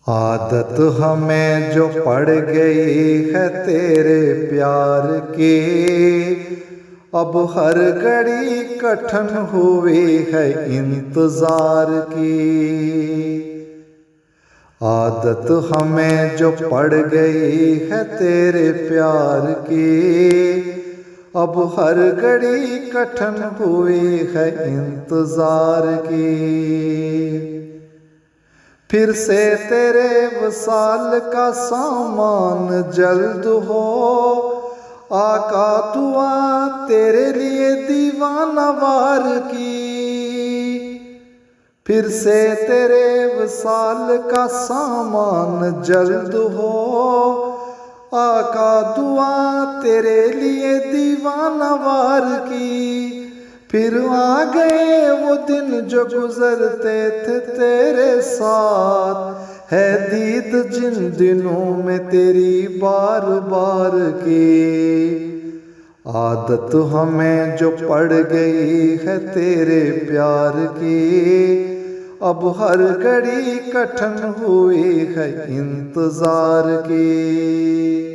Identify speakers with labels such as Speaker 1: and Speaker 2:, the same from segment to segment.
Speaker 1: आदत हमें जो पड़ गई है तेरे प्यार की, अब हर घड़ी कठिन हुई है इंतजार की। आदत हमें जो पड़ गई है तेरे प्यार की, अब हर घड़ी कठिन हुई है इंतजार की। फिर से तेरे वसाल का सामान जल्द हो, आका दुआ तेरे लिए दीवाना वार की। फिर से तेरे वसाल का सामान जल्द हो, आका दुआ तेरे लिए दीवाना वार की। फिर आ गए वो दिन जो गुजरते थे तेरे साथ, है दीद जिन दिनों में तेरी बार बार की। आदत हमें जो पड़ गई है तेरे प्यार की, अब हर घड़ी कठिन हुई है इंतजार की।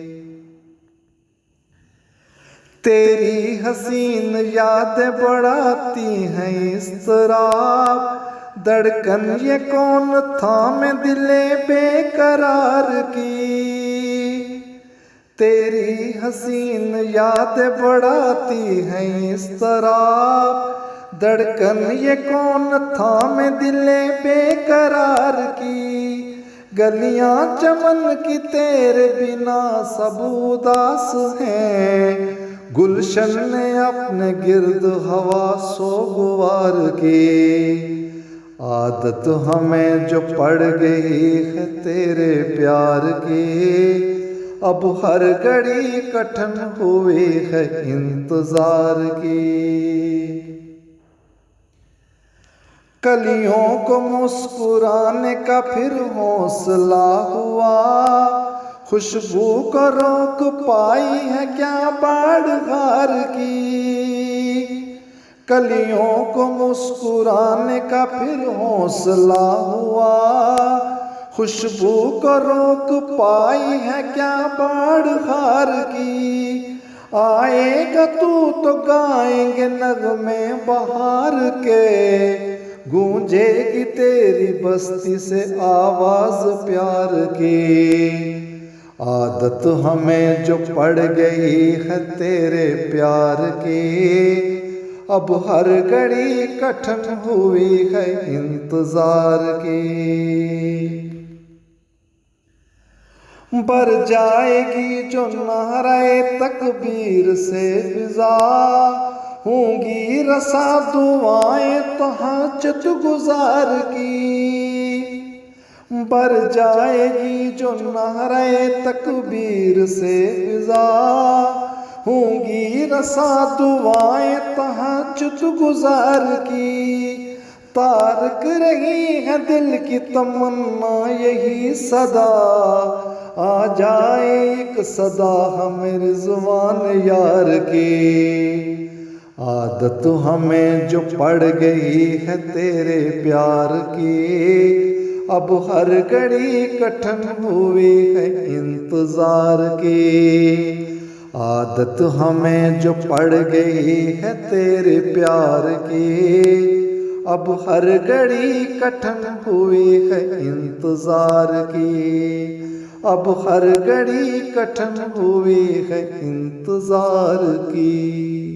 Speaker 1: तेरी हसीन यादें बढ़ाती हैं इस्तराब, धड़कन ये कौन थामे दिले बेकरार की। तेरी हसीन यादें बढ़ाती हैं इस्तराब, धड़कन ये कौन थामे दिले बेकरार की। गलियां चमन की तेरे बिना सब उदास हैं, गुलशन ने अपने गिर्द हवा सोगवार की। आदत हमें जो पड़ गई है तेरे प्यार की, अब हर घड़ी कठिन हुई है इंतजार की। कलियों को मुस्कुराने का फिर हौसला हुआ, खुशबू को रोक पाई है क्या बाढ़ की। कलियों को मुस्कुराने का फिर हौसला हुआ, खुशबू को रोक पाई है क्या बाढ़ की। आएगा तू तो गाएंगे नगमे बहार के, गूंजेगी तेरी बस्ती से आवाज प्यार की। आदत हमें जो पड़ गई है तेरे प्यार की, अब हर घड़ी कठिन हुई है इंतजार की। बर जाएगी जो नाराए तकबीर से फिजा, होंगी रसा दुआएं तो हाजत गुजार की। बर जाएगी जो नारे तकबीर से फिजा, होंगी रसा दुआएं तहज्जुद गुजार की। तारक रही है दिल की तमन्ना यही सदा, आ जाए एक सदा हमें रिज़वान यार की। आदत हमें जो पड़ गई है तेरे प्यार की, अब हर घड़ी कठिन हुई है इंतजार की। आदत हमें जो पड़ गई है तेरे प्यार की, अब हर घड़ी कठिन हुई है इंतजार की। अब हर घड़ी कठिन हुई है इंतजार की।